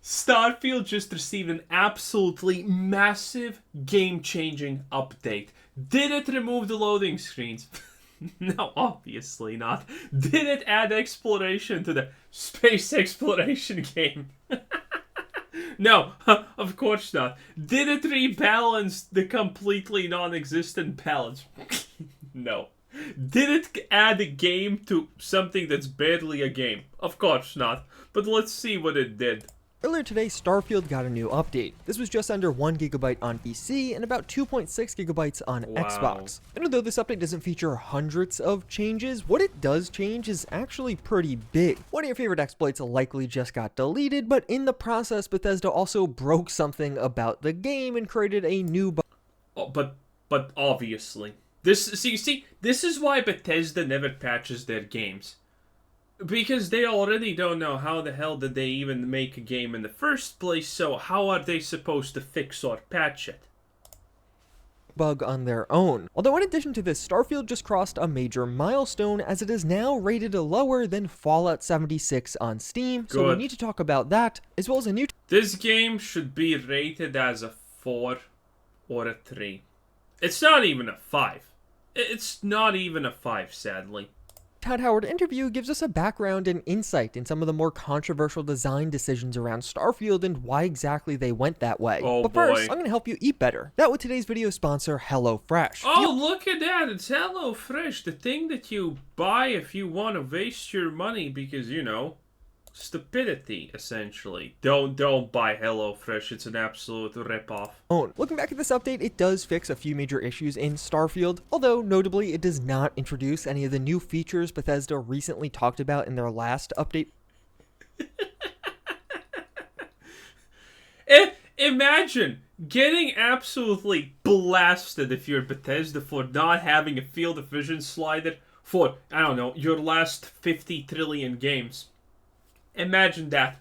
Starfield just received an absolutely massive, game-changing update. Did it remove the loading screens? No, obviously not. Did it add exploration to the space exploration game? No, of course not. Did it rebalance the completely non-existent balance? No. Did it add a game to something that's barely a game? Of course not. But let's see what it did. Earlier today, Starfield got a new update. This was just under 1 GB on PC and about 2.6 GB on Xbox. And although this update doesn't feature hundreds of changes, what it does change is actually pretty big. One of your favorite exploits likely just got deleted, but in the process, Bethesda also broke something about the game and created a new bug. Oh, but obviously. This is why Bethesda never patches their games. Because they already don't know how the hell did they even make a game in the first place, so how are they supposed to fix or patch it? Bug on their own. Although in addition to this, Starfield just crossed a major milestone as it is now rated lower than Fallout 76 on Steam, so we need to talk about that, as well as a new... This game should be rated as a 4 or a 3. It's not even a 5. It's not even a 5, sadly. Todd Howard interview gives us a background and insight in some of the more controversial design decisions around Starfield and why exactly they went that way. But first, I'm going to help you eat better. That with today's video sponsor, HelloFresh. Oh, look at that. It's HelloFresh. The thing that you buy if you want to waste your money because, you know, stupidity, essentially. Don't buy HelloFresh. It's an absolute ripoff. Looking back at this update, it does fix a few major issues in Starfield, although notably it does not introduce any of the new features Bethesda recently talked about in their last update. Imagine getting absolutely blasted if you're Bethesda for not having a field of vision slider for, I don't know, your last 50 trillion games. Imagine that.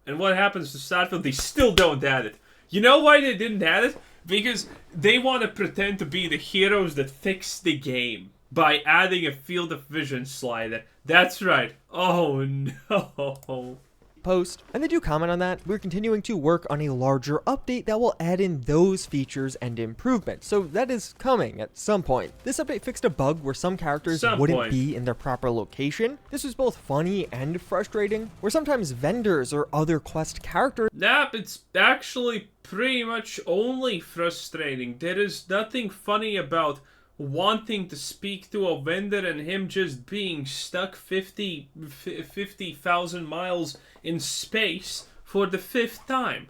And what happens to Starfield? They still don't add it. You know why they didn't add it? Because they want to pretend to be the heroes that fix the game by adding a field of vision slider. That's right. Oh no. Post, and they do comment on that. We're continuing to work on a larger update that will add in those features and improvements, so that is coming at some point. This update fixed a bug where some characters wouldn't be in their proper location. This was both funny and frustrating, where sometimes vendors or other quest characters... Nah, it's actually pretty much only frustrating. There is nothing funny about wanting to speak to a vendor and him just being stuck 50,000 miles in space for the 5th time.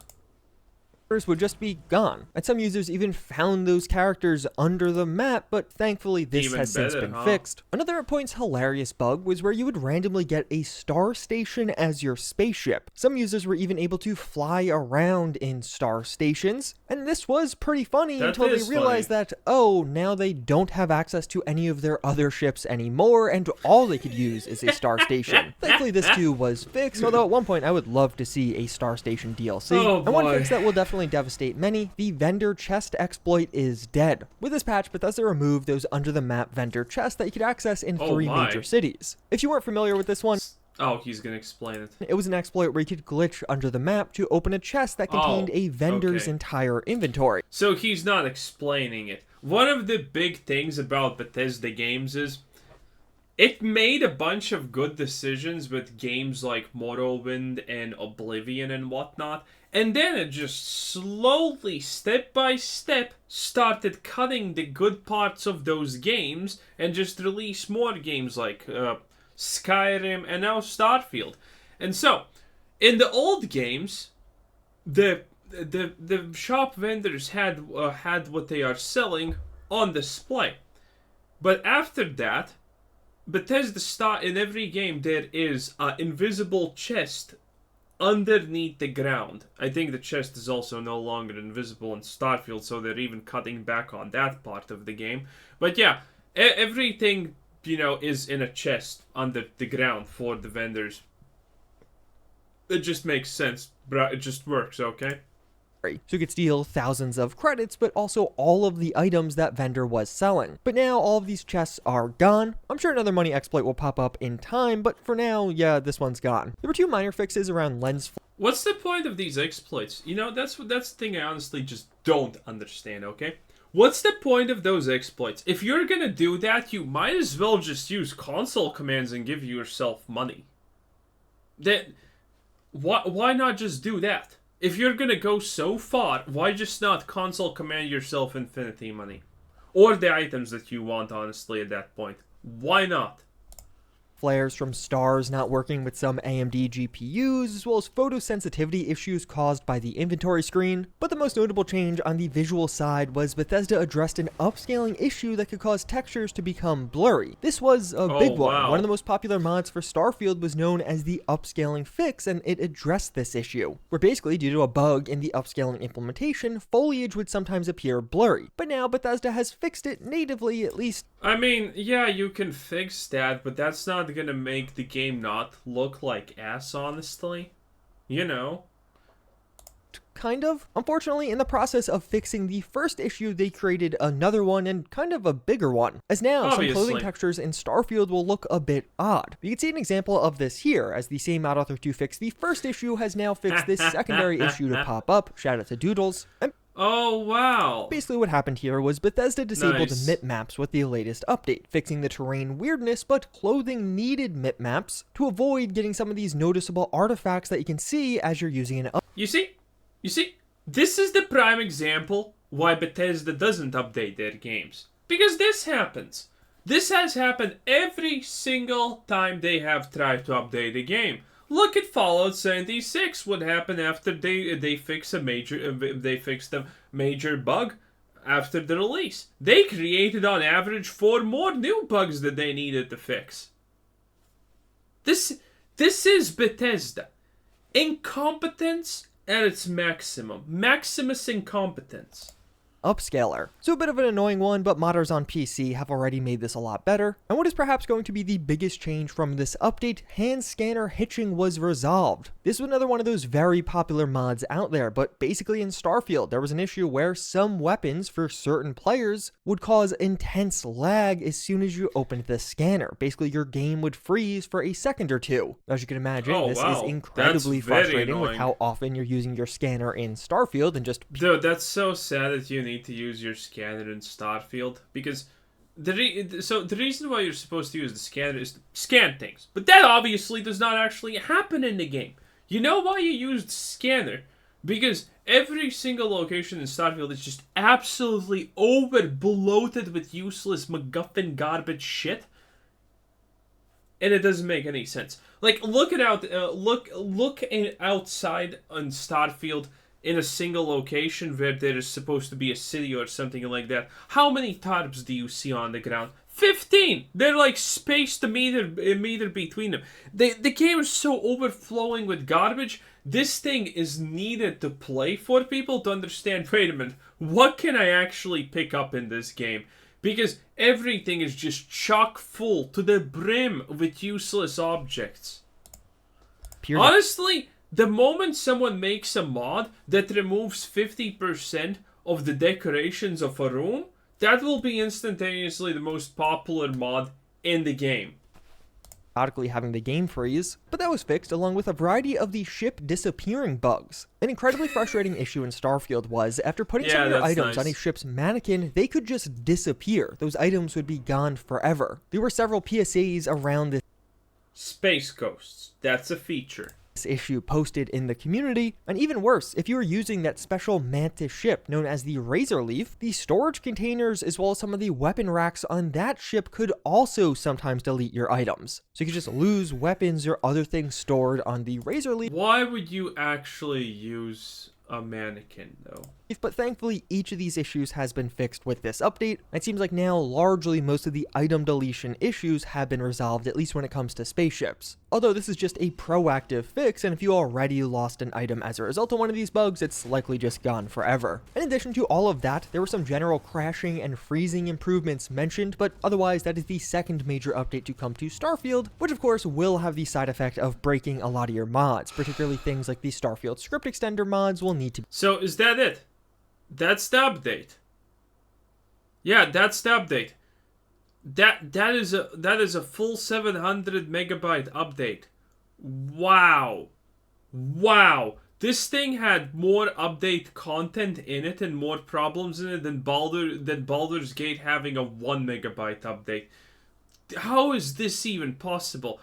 Would just be gone. And some users even found those characters under the map, but thankfully this has since been fixed. Another at points hilarious bug was where you would randomly get a star station as your spaceship. Some users were even able to fly around in star stations, and this was pretty funny until they realized that, oh, now they don't have access to any of their other ships anymore, and all they could use is a star station. Thankfully this too was fixed, although at one point I would love to see a star station DLC. And one fix that will definitely devastate many, the vendor chest exploit is dead. With this patch, Bethesda removed those under the map vendor chests that you could access in 3 major cities. If you weren't familiar with this one, he's gonna explain it. It was an exploit where you could glitch under the map to open a chest that contained a vendor's entire inventory. So he's not explaining it. One of the big things about Bethesda games is it made a bunch of good decisions with games like Morrowind and Oblivion and whatnot, and then it just slowly, step by step, started cutting the good parts of those games and just released more games like Skyrim and now Starfield. And so, in the old games, the shop vendors had what they are selling on display. But after that, Bethesda in every game there is an invisible chest underneath the ground. I think the chest is also no longer invisible in Starfield, so they're even cutting back on that part of the game. But yeah, everything, you know, is in a chest under the ground for the vendors. It just makes sense, bro. It just works, okay? So you could steal thousands of credits, but also all of the items that vendor was selling. But now all of these chests are gone. I'm sure another money exploit will pop up in time, but for now, yeah, this one's gone. There were 2 minor fixes around lens What's the point of these exploits? You know, that's the thing I honestly just don't understand, okay? What's the point of those exploits? If you're gonna do that, you might as well just use console commands and give yourself money. Why not just do that? If you're gonna go so far, why just not console command yourself infinity money? Or the items that you want, honestly, at that point. Why not? Flares from stars not working with some AMD GPUs, as well as photosensitivity issues caused by the inventory screen. But the most notable change on the visual side was Bethesda addressed an upscaling issue that could cause textures to become blurry. This was a big one. Wow. One of the most popular mods for Starfield was known as the upscaling fix, and it addressed this issue, where basically due to a bug in the upscaling implementation, foliage would sometimes appear blurry. But now Bethesda has fixed it natively, at least. I mean, yeah, you can fix that, but that's not gonna make the game not look like ass, honestly. You know. Kind of. Unfortunately, in the process of fixing the first issue, they created another one, and kind of a bigger one. As now, some clothing textures in Starfield will look a bit odd. You can see an example of this here, as the same mod author to fix the first issue has now fixed this secondary issue to pop up. Shout out to Doodles. And oh, wow. basically what happened here was Bethesda disabled MIP maps with the latest update, fixing the terrain weirdness, but clothing needed MIP maps to avoid getting some of these noticeable artifacts that you can see as you're using an You see, this is the prime example why Bethesda doesn't update their games. Because this happens. This has happened every single time they have tried to update a game. Look at Fallout 76. What happened after they fixed a major bug after the release? They created on average 4 more new bugs that they needed to fix. This is Bethesda. Incompetence at its maximum. Maximus incompetence. Upscaler. So a bit of an annoying one, but modders on PC have already made this a lot better. And what is perhaps going to be the biggest change from this update, hand scanner hitching was resolved. This was another one of those very popular mods out there, but basically in Starfield, there was an issue where some weapons for certain players would cause intense lag as soon as you opened the scanner. Basically, your game would freeze for a second or two. As you can imagine, this is incredibly frustrating with how often you're using your scanner in Starfield and just... Dude, that's so sad that you need to use your scanner in Starfield, because the reason why you're supposed to use the scanner is to scan things, but that obviously does not actually happen in the game. You know why you used scanner? Because every single location in Starfield is just absolutely bloated with useless MacGuffin garbage shit, and it doesn't make any sense. Like, look outside on Starfield. In a single location where there is supposed to be a city or something like that, how many tarps do you see on the ground? 15! They're like spaced a meter between them. The game is so overflowing with garbage. This thing is needed to play for people to understand, wait a minute, what can I actually pick up in this game? Because everything is just chock full to the brim with useless objects. Honestly, the moment someone makes a mod that removes 50% of the decorations of a room, that will be instantaneously the most popular mod in the game. Periodically having the game freeze, but that was fixed along with a variety of the ship disappearing bugs. An incredibly frustrating issue in Starfield was, after putting some of your items on a ship's mannequin, they could just disappear. Those items would be gone forever. There were several PSAs around this. Space ghosts, that's a feature. Issue posted in the community, and even worse, if you were using that special mantis ship known as the Razor Leaf, the storage containers as well as some of the weapon racks on that ship could also sometimes delete your items. So you could just lose weapons or other things stored on the Razor Leaf. Why would you actually use a mannequin, though? But thankfully, each of these issues has been fixed with this update. It seems like now, largely, most of the item deletion issues have been resolved, at least when it comes to spaceships. Although this is just a proactive fix, and if you already lost an item as a result of one of these bugs, it's likely just gone forever. In addition to all of that, there were some general crashing and freezing improvements mentioned, but otherwise, that is the second major update to come to Starfield, which of course will have the side effect of breaking a lot of your mods, particularly things like the Starfield script extender mods will need to be. So is that it? That's the update. Yeah, that's the update. That is a full 700 megabyte update. Wow. wow, this thing had more update content in it and more problems in it than Baldur's Gate having a 1 megabyte update. How is this even possible?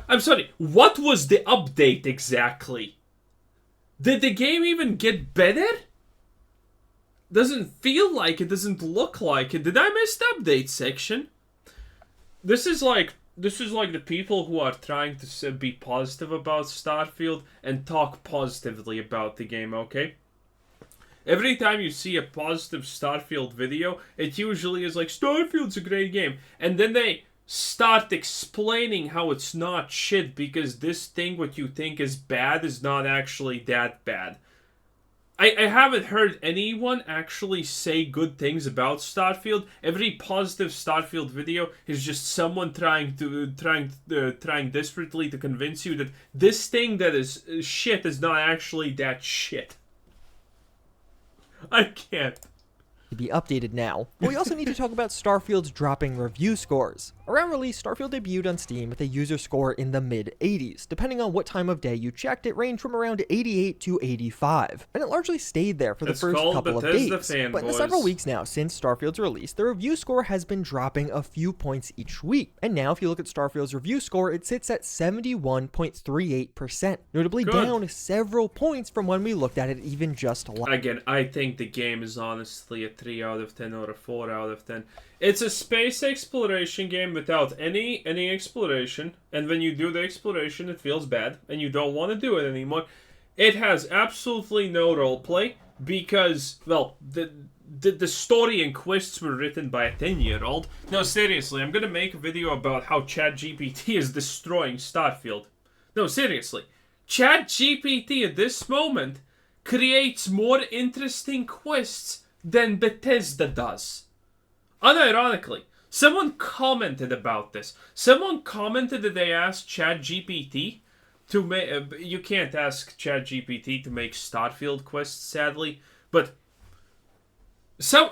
I'm sorry, what was the update exactly? Did the game even get better? Doesn't feel like it, doesn't look like it. Did I miss the update section? This is like the people who are trying to be positive about Starfield and talk positively about the game, okay? Every time you see a positive Starfield video, it usually is like, Starfield's a great game. And then they start explaining how it's not shit because this thing, what you think is bad, is not actually that bad. I haven't heard anyone actually say good things about Starfield. Every positive Starfield video is just someone trying desperately to convince you that this thing that is shit is not actually that shit. I can't. Be updated now. But we also need to talk about Starfield's dropping review scores. Around release, Starfield debuted on Steam with a user score in the mid-80s. Depending on what time of day you checked, it ranged from around 88 to 85. And it largely stayed there for the first couple of days. But in the several weeks now since Starfield's release, the review score has been dropping a few points each week. And now, if you look at Starfield's review score, it sits at 71.38%. Notably down several points from when we looked at it even just last. Again, I think the game is honestly a 3 out of 10 or a 4 out of 10. It's a space exploration game without any exploration, and when you do the exploration it feels bad and you don't want to do it anymore. It has absolutely no roleplay because, well, the story and quests were written by a 10-year-old. No, seriously, I'm gonna make a video about how ChatGPT is destroying Starfield. No, seriously. ChatGPT at this moment creates more interesting quests than Bethesda does. Unironically, someone commented about this. Someone commented that they asked ChatGPT to make... you can't ask ChatGPT to make Starfield quests, sadly, but some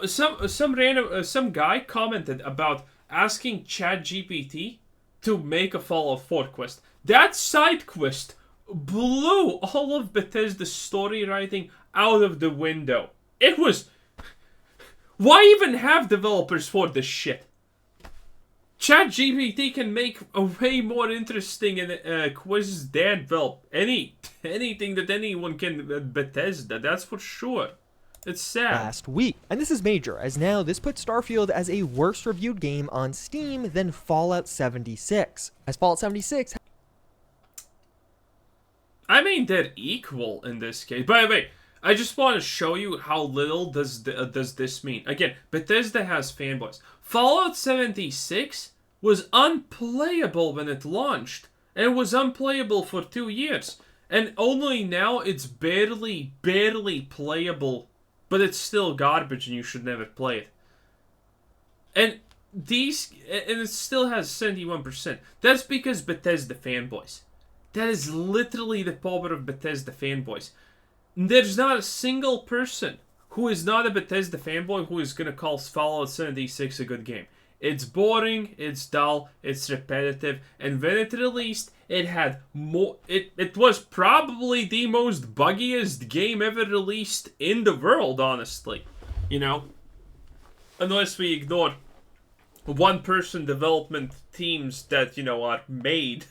guy commented about asking ChatGPT to make a Fallout 4 quest. That side quest blew all of Bethesda's story writing out of the window. It was... Why even have developers for this shit? ChatGPT can make a way more interesting quiz than, well, anything that anyone can at Bethesda, that's for sure. It's sad. Last week. And this is major, as now this puts Starfield as a worse reviewed game on Steam than Fallout 76. As Fallout 76... I mean, they're equal in this case. By the way, I just want to show you how little does this mean. Again, Bethesda has fanboys. Fallout 76 was unplayable when it launched. And it was unplayable for 2 years. And only now it's barely playable. But it's still garbage and you should never play it. And it still has 71%. That's because Bethesda fanboys. That is literally the power of Bethesda fanboys. There's not a single person who is not a Bethesda fanboy who is going to call Fallout 76 a good game. It's boring, it's dull, it's repetitive, and when it released, it had more... It was probably the most buggiest game ever released in the world, honestly. You know? Unless we ignore one-person development teams that, you know, are made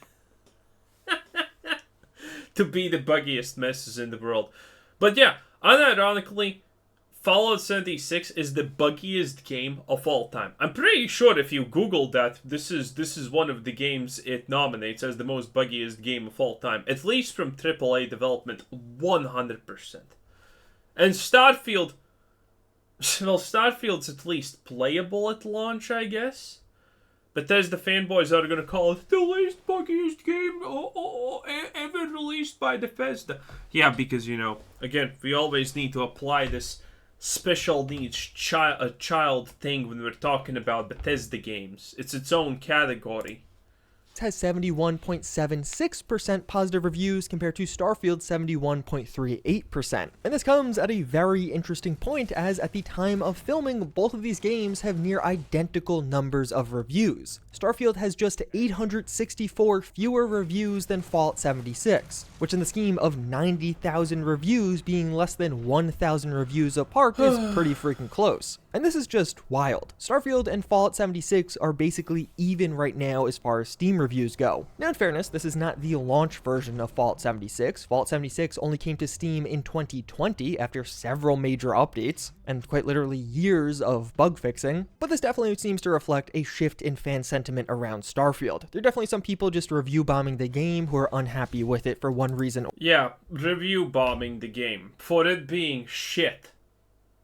to be the buggiest messes in the world. But yeah, unironically, Fallout 76 is the buggiest game of all time. I'm pretty sure if you Google that, this is one of the games it nominates as the most buggiest game of all time. At least from AAA development, 100%. And Starfield... Well, Starfield's at least playable at launch, I guess. Bethesda fanboys are going to call it the least buggiest game ever released by Bethesda. Yeah, because, you know, again, we always need to apply this special needs child thing when we're talking about Bethesda games. It's its own category. has 71.76% positive reviews compared to Starfield's 71.38%. And this comes at a very interesting point, as at the time of filming, both of these games have near identical numbers of reviews. Starfield has just 864 fewer reviews than Fallout 76, which in the scheme of 90,000 reviews being less than 1,000 reviews apart is pretty freaking close. And this is just wild. Starfield and Fallout 76 are basically even right now as far as Steam reviews go. Now in fairness, this is not the launch version of Fallout 76. Fallout 76 only came to Steam in 2020 after several major updates, and quite literally years of bug fixing, but this definitely seems to reflect a shift in fan sentiment around Starfield. There are definitely some people just review bombing the game who are unhappy with it for one reason. Yeah, review bombing the game for it being shit.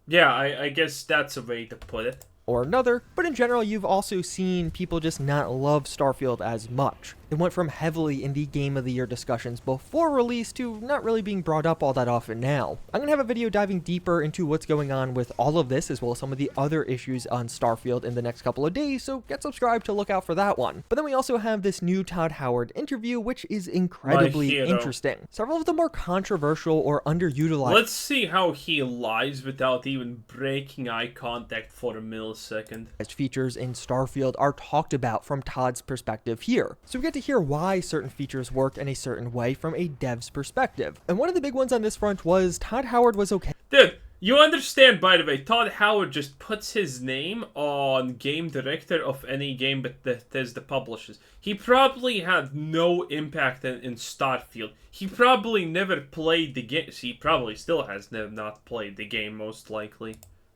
Yeah, I guess that's a way to put it. Or another, but in general, you've also seen people just not love Starfield as much. It went from heavily in the Game of the Year discussions before release to not really being brought up all that often now. I'm going to have a video diving deeper into what's going on with all of this, as well as some of the other issues on Starfield in the next couple of days, so get subscribed to look out for that one. But then we also have this new Todd Howard interview, which is incredibly interesting. Several of the more controversial or underutilized... Let's see how he lies without even breaking eye contact for a millisecond. Features in Starfield are talked about from Todd's perspective here. So we get to hear why certain features work in a certain way from a dev's perspective. And one of the big ones on this front was Todd Howard was okay. Dude, you understand, by the way, Todd Howard just puts his name on game director of any game that Bethesda publishes. He probably had no impact in Starfield. He probably never played the game. He probably still has not played the game, most likely.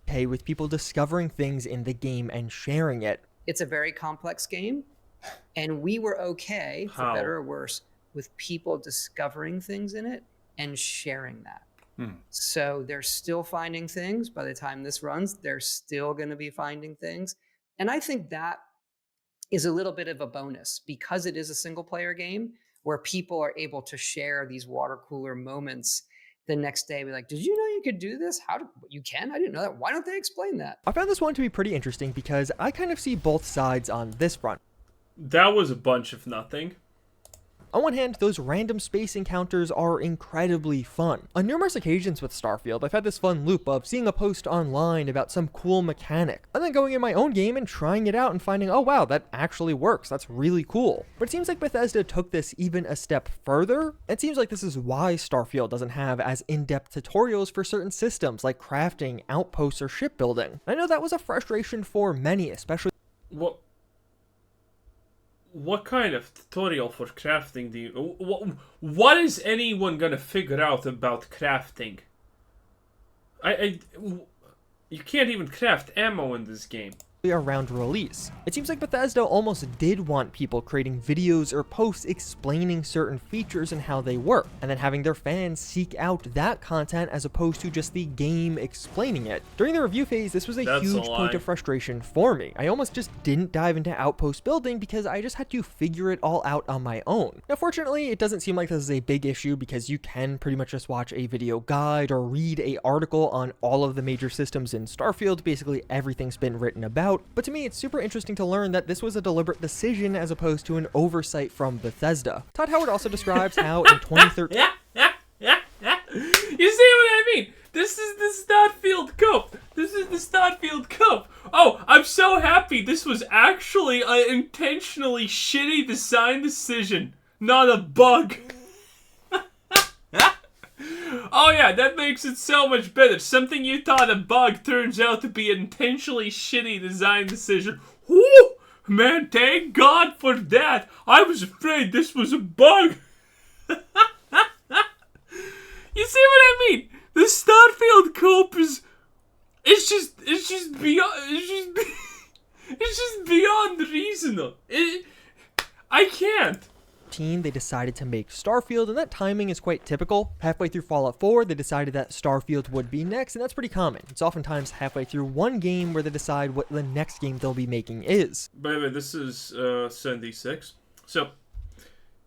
Okay, with people discovering things in the game and sharing it. It's a very complex game, and we were okay, for better or worse, with people discovering things in it and sharing that. So they're still finding things. By the time this runs, they're still going to be finding things. And I think that is a little bit of a bonus because it is a single player game where people are able to share these water cooler moments the next day. Be like, did you know you could do this? You can? I didn't know that. Why don't they explain that? I found this one to be pretty interesting because I kind of see both sides on this front. That was a bunch of nothing. On one hand, those random space encounters are incredibly fun. On numerous occasions with Starfield, I've had this fun loop of seeing a post online about some cool mechanic, and then going in my own game and trying it out and finding, oh wow, that actually works, that's really cool. But it seems like Bethesda took this even a step further. It seems like this is why Starfield doesn't have as in-depth tutorials for certain systems like crafting, outposts, or shipbuilding. I know that was a frustration for many, especially... What kind of tutorial for crafting do you... What is anyone gonna figure out about crafting? You can't even craft ammo in this game. Around release. It seems like Bethesda almost did want people creating videos or posts explaining certain features and how they work, and then having their fans seek out that content as opposed to just the game explaining it. During the review phase, this was a huge point of frustration for me. I almost just didn't dive into outpost building because I just had to figure it all out on my own. Now fortunately, it doesn't seem like this is a big issue because you can pretty much just watch a video guide or read an article on all of the major systems in Starfield. Basically everything's been written about. But to me, it's super interesting to learn that this was a deliberate decision as opposed to an oversight from Bethesda. Todd Howard also describes how in 2013... You see what I mean? This is the Starfield Cup. This is the Starfield Cup. Oh, I'm so happy this was actually an intentionally shitty design decision, not a bug. Oh yeah, that makes it so much better. Something you thought a bug turns out to be an intentionally shitty design decision. Woo! Man, thank God for that. I was afraid this was a bug. You see what I mean? The Starfield cope is... It's just beyond reasonable. I can't. They decided to make Starfield, and that timing is quite typical. Halfway through Fallout 4, they decided that Starfield would be next, and that's pretty common. It's oftentimes halfway through one game where they decide what the next game they'll be making is. By the way, this is 76. So,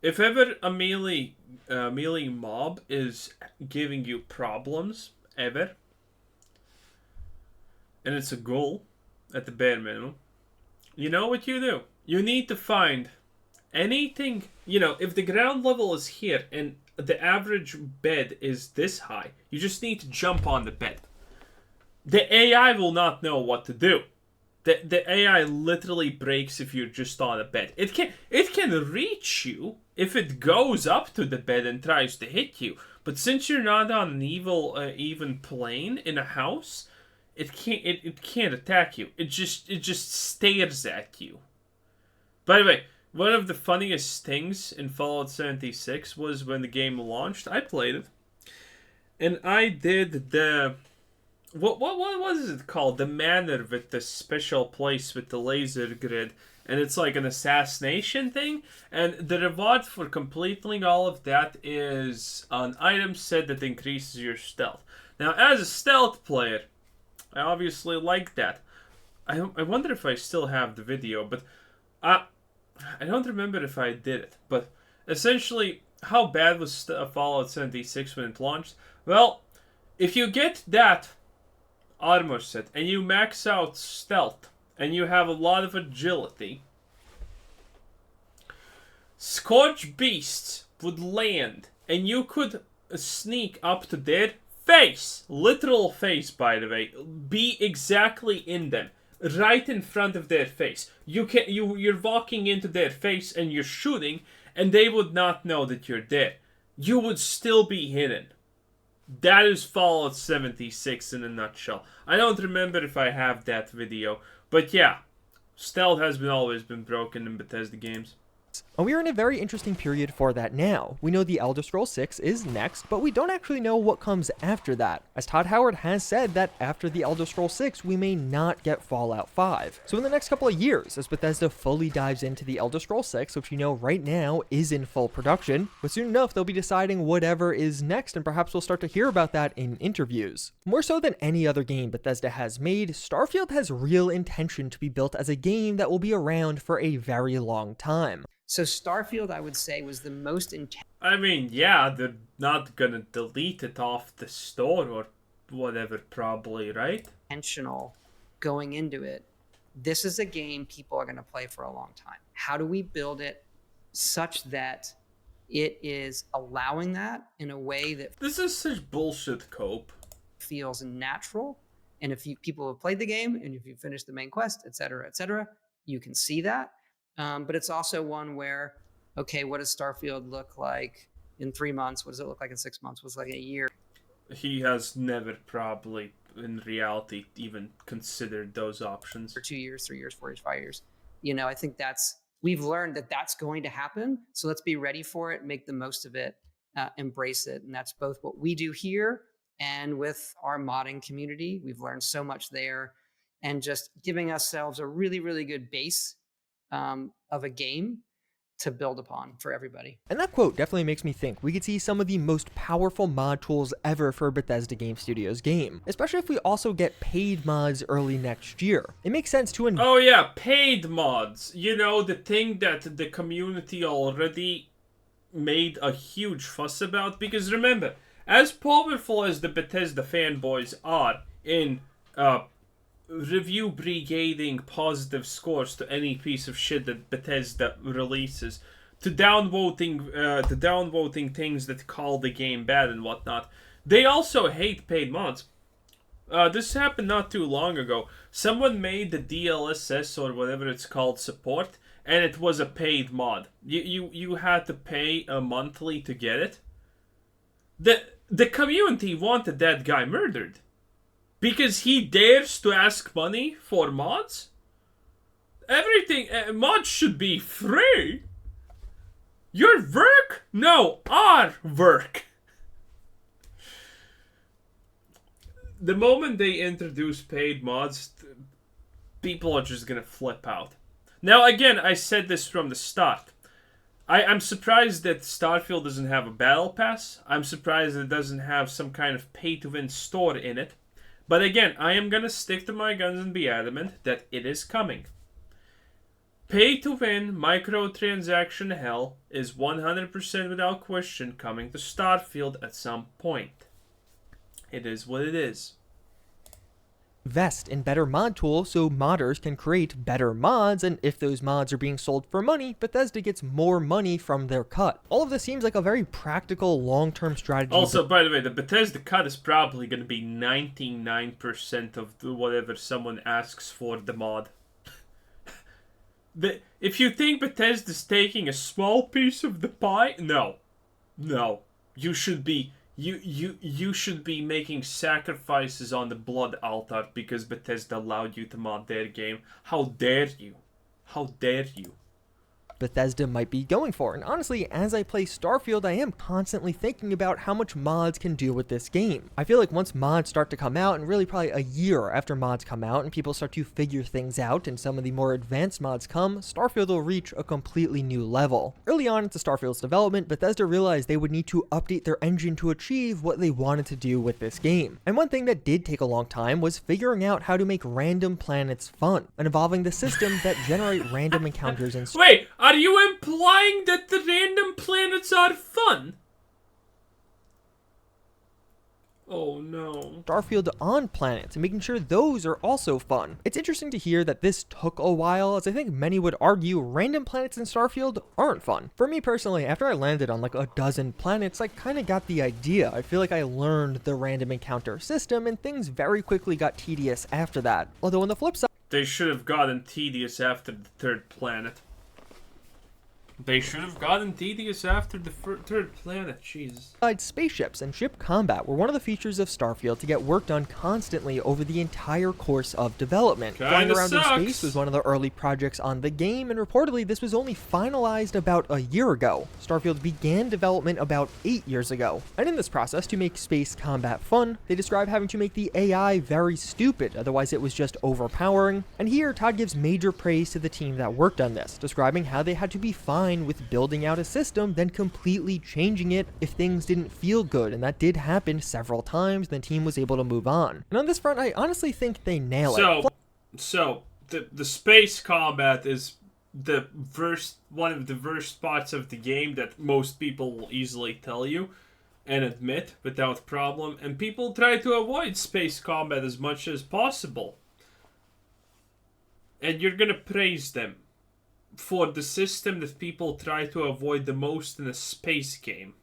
if ever a melee mob is giving you problems, ever, and it's a goal, at the bare minimum, you know what you do? You need to find anything, you know, if the ground level is here and the average bed is this high, you just need to jump on the bed. The AI will not know what to do. The AI literally breaks if you're just on a bed. It can reach you if it goes up to the bed and tries to hit you. But since you're not on an even plane in a house, it can't attack you. It just stares at you. By the way, one of the funniest things in Fallout 76 was when the game launched. I played it, and I did the what was it called? The manor with the special place with the laser grid, and it's like an assassination thing. And the reward for completing all of that is an item set that increases your stealth. Now, as a stealth player, I obviously like that. I wonder if I still have the video, but I don't remember if I did it. But essentially, how bad was Fallout 76 when it launched? Well, if you get that armor set and you max out stealth and you have a lot of agility, Scorch Beasts would land and you could sneak up to their face, literal face by the way, be exactly in them, right in front of their face. You're walking into their face and you're shooting, and they would not know that you're there. You would still be hidden. That is Fallout 76 in a nutshell. I don't remember if I have that video, but yeah, stealth has always been broken in Bethesda games. And we are in a very interesting period for that now. We know the Elder Scrolls 6 is next, but we don't actually know what comes after that, as Todd Howard has said that after the Elder Scrolls 6, we may not get Fallout 5. So in the next couple of years, as Bethesda fully dives into the Elder Scrolls 6, which we know right now is in full production, but soon enough they'll be deciding whatever is next, and perhaps we'll start to hear about that in interviews. More so than any other game Bethesda has made, Starfield has real intention to be built as a game that will be around for a very long time. So Starfield, I would say, was the most intense. I mean, yeah, they're not gonna delete it off the store or whatever, probably, right? Intentional going into it. This is a game people are going to play for a long time. How do we build it such that it is allowing that in a way that this is such bullshit cope feels natural? And if people have played the game and if you finish the main quest, etc., you can see that. But it's also one where, okay, what does Starfield look like in 3 months? What does it look like in 6 months? What's like a year? He has never probably, in reality, even considered those options. For 2 years, 3 years, 4 years, 5 years. You know, I think we've learned that that's going to happen. So let's be ready for it, make the most of it, embrace it. And that's both what we do here and with our modding community. We've learned so much there, and just giving ourselves a really, really good base of a game to build upon for everybody. And that quote definitely makes me think we could see some of the most powerful mod tools ever for a Bethesda Game Studios game, especially if we also get paid mods early next year. It makes sense to Oh yeah, paid mods. You know, the thing that the community already made a huge fuss about, because remember, as powerful as the Bethesda fanboys are in review brigading positive scores to any piece of shit that Bethesda releases, to downvoting things that call the game bad and whatnot, they also hate paid mods. This happened not too long ago. Someone made the DLSS or whatever it's called support, and it was a paid mod. You had to pay a monthly to get it. The community wanted that guy murdered. Because he dares to ask money for mods? Everything, mods should be free. Your work? No, our work. The moment they introduce paid mods, people are just gonna flip out. Now again, I said this from the start. I'm surprised that Starfield doesn't have a battle pass. I'm surprised that it doesn't have some kind of pay-to-win store in it. But again, I am going to stick to my guns and be adamant that it is coming. Pay-to-win microtransaction hell is 100% without question coming to Starfield at some point. It is what it is. invest in better mod tools so modders can create better mods, and if those mods are being sold for money, Bethesda gets more money from their cut. All of this seems like a very practical long-term strategy. Also, by the way, the Bethesda cut is probably going to be 99% of whatever someone asks for the mod. If you think Bethesda's taking a small piece of the pie, no. You should be you should be making sacrifices on the blood altar because Bethesda allowed you to mod their game. How dare you? How dare you? Bethesda might be going for. And honestly, as I play Starfield, I am constantly thinking about how much mods can do with this game. I feel like once mods start to come out, and really probably a year after mods come out, and people start to figure things out, and some of the more advanced mods come, Starfield will reach a completely new level. Early on into Starfield's development, Bethesda realized they would need to update their engine to achieve what they wanted to do with this game. And one thing that did take a long time was figuring out how to make random planets fun, and evolving the system that generate random encounters and Wait, are you implying that the random planets are fun? Oh no. Starfield on planets and making sure those are also fun. It's interesting to hear that this took a while, as I think many would argue random planets in Starfield aren't fun. For me personally, after I landed on like a dozen planets, I kind of got the idea. I feel like I learned the random encounter system, and things very quickly got tedious after that. Although on the flip side, they should have gotten tedious after the third planet. They should have gotten tedious after the third planet, Jesus. Spaceships and ship combat were one of the features of Starfield to get work done constantly over the entire course of development. Flying around in space was one of the early projects on the game, and reportedly this was only finalized about a year ago. Starfield began development about 8 years ago. And in this process, to make space combat fun, they describe having to make the AI very stupid, otherwise it was just overpowering. And here, Todd gives major praise to the team that worked on this, describing how they had to be fine with building out a system, then completely changing it if things didn't feel good, and that did happen several times, and the team was able to move on. And on this front, I honestly think they nail it. So the space combat is one of the worst spots of the game that most people will easily tell you and admit without problem, and people try to avoid space combat as much as possible. And you're gonna praise them for the system that people try to avoid the most in a space game.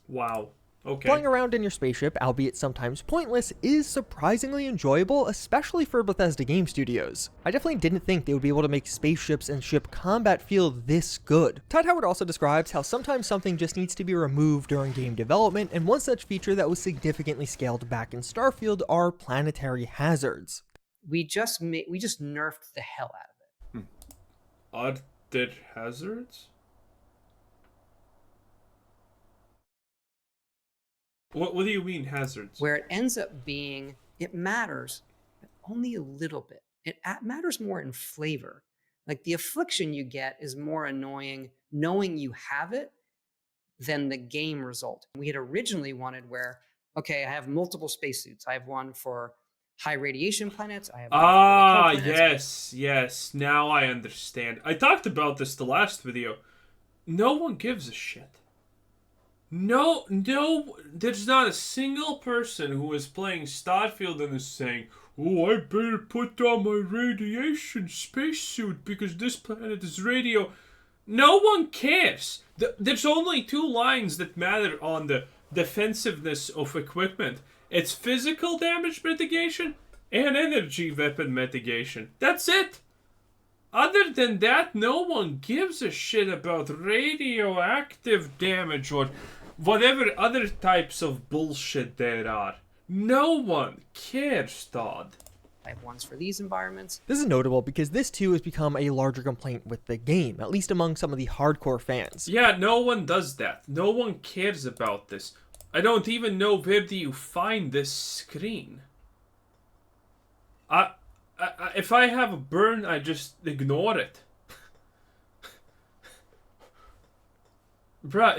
Wow. Okay. Flying around in your spaceship, albeit sometimes pointless, is surprisingly enjoyable, especially for Bethesda game studios. I definitely didn't think they would be able to make spaceships and ship combat feel this good. Todd Howard also describes how sometimes something just needs to be removed during game development, and one such feature that was significantly scaled back in Starfield are planetary hazards. We just nerfed the hell out of it. Are there hazards? What do you mean hazards? Where it ends up being, it matters, but only a little bit. It matters more in flavor. Like the affliction you get is more annoying knowing you have it than the game result. We had originally wanted where, okay, I have multiple spacesuits. I have one for high radiation planets. I have yes. Now I understand. I talked about this the last video. No one gives a shit. No, there's not a single person who is playing Starfield and is saying, oh, I better put on my radiation spacesuit because this planet is radio. No one cares. There's only two lines that matter on the defensiveness of equipment. It's physical damage mitigation and energy weapon mitigation. That's it. Other than that, no one gives a shit about radioactive damage or whatever other types of bullshit there are. No one cares, Todd. I have ones for these environments. This is notable because this too has become a larger complaint with the game, at least among some of the hardcore fans. Yeah, no one does that. No one cares about this. I don't even know where do you find this screen. If I have a burn, I just ignore it. Bruh,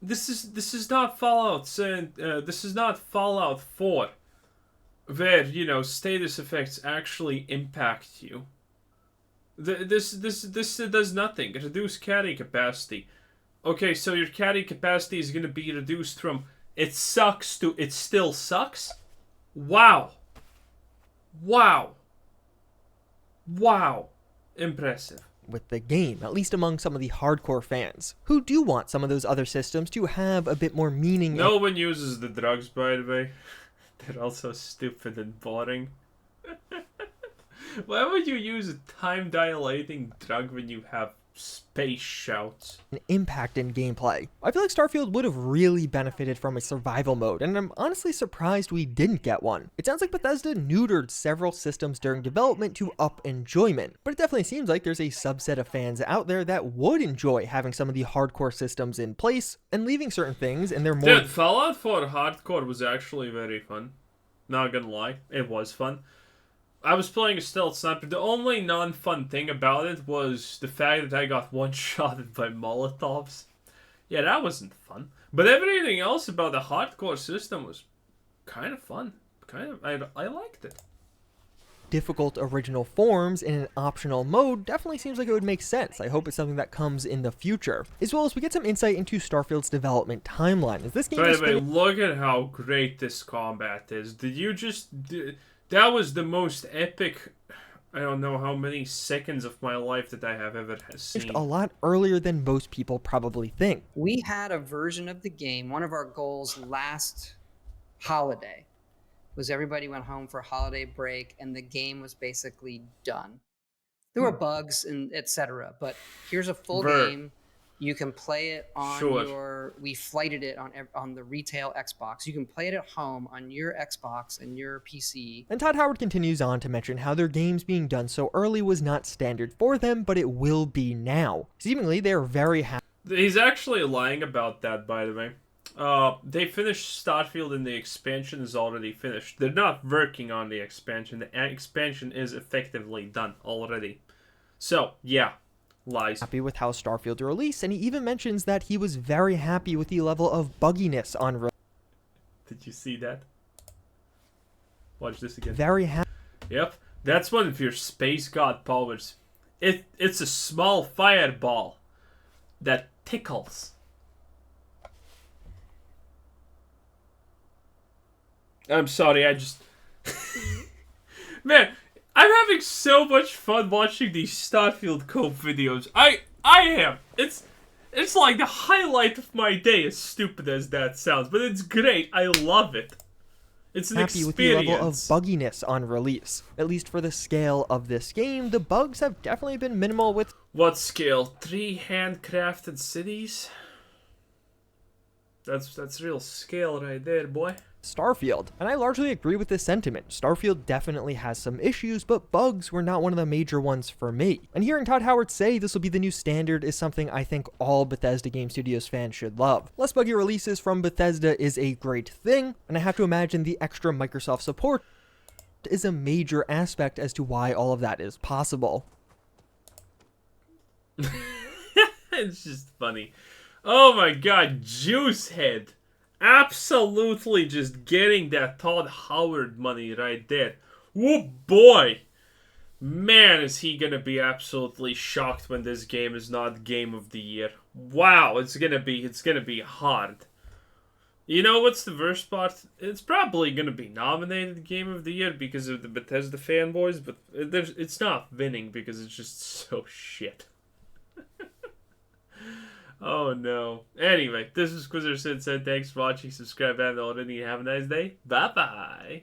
this is not Fallout. This is not Fallout 4, where status effects actually impact you. This does nothing. Reduce carry capacity. Okay, so your carry capacity is gonna be reduced from it sucks to it still sucks. Wow. Wow. Wow. Impressive. With the game, at least among some of the hardcore fans, who do want some of those other systems to have a bit more meaning. No one uses the drugs, by the way. They're also stupid and boring. Why would you use a time-dilating drug when you have space shouts? An impact in gameplay. I feel like Starfield would have really benefited from a survival mode, and I'm honestly surprised we didn't get one. It sounds like Bethesda neutered several systems during development to up enjoyment, but it definitely seems like there's a subset of fans out there that would enjoy having some of the hardcore systems in place and leaving certain things in their more— Dude, Fallout 4 Hardcore was actually very fun. Not gonna lie, it was fun. I was playing a stealth sniper. The only non-fun thing about it was the fact that I got one-shotted by Molotovs. Yeah, that wasn't fun. But everything else about the hardcore system was kind of fun. I liked it. Difficult original forms in an optional mode definitely seems like it would make sense. I hope it's something that comes in the future. As well as we get some insight into Starfield's development timeline. As this game By the way, look at how great this combat is. That was the most epic, I don't know how many seconds of my life that I have ever seen. A lot earlier than most people probably think. We had a version of the game, one of our goals last holiday was everybody went home for holiday break and the game was basically done. There were bugs and etc. But here's a full game. You can play it on we flighted it on the retail Xbox. You can play it at home on your Xbox and your PC. And Todd Howard continues on to mention how their games being done so early was not standard for them, but it will be now. Seemingly, they're very happy. He's actually lying about that, by the way. They finished Starfield and the expansion is already finished. They're not working on the expansion. The expansion is effectively done already. So, yeah. Lies. Happy with how Starfield released, and he even mentions that he was very happy with the level of bugginess on Did you see that? Watch this again. Very happy. Yep. That's one of your space god powers. It's a small fireball that tickles. I'm sorry, I just... Man, I'm having so much fun watching these Starfield Cope videos. I am. It's like the highlight of my day, as stupid as that sounds. But it's great. I love it. It's an experience. With the level of bugginess on release. At least for the scale of this game, the bugs have definitely been minimal with... What scale? 3 handcrafted cities? That's real scale right there, boy. Starfield, and I largely agree with this sentiment. Starfield definitely has some issues, but bugs were not one of the major ones for me. And hearing Todd Howard say this will be the new standard is something I think all Bethesda Game Studios fans should love. Less buggy releases from Bethesda is a great thing, and I have to imagine the extra Microsoft support is a major aspect as to why all of that is possible. It's just funny. Oh my god, Juicehead. Absolutely just getting that Todd Howard money right there. Whoa, boy! Man, is he gonna be absolutely shocked when this game is not Game of the Year. Wow, it's gonna be hard. You know what's the worst part? It's probably gonna be nominated Game of the Year because of the Bethesda fanboys, but it's not winning because it's just so shit. Oh no. Anyway, this is Quizzer Sid said thanks for watching, subscribe if you haven't already, have a nice day. Bye bye.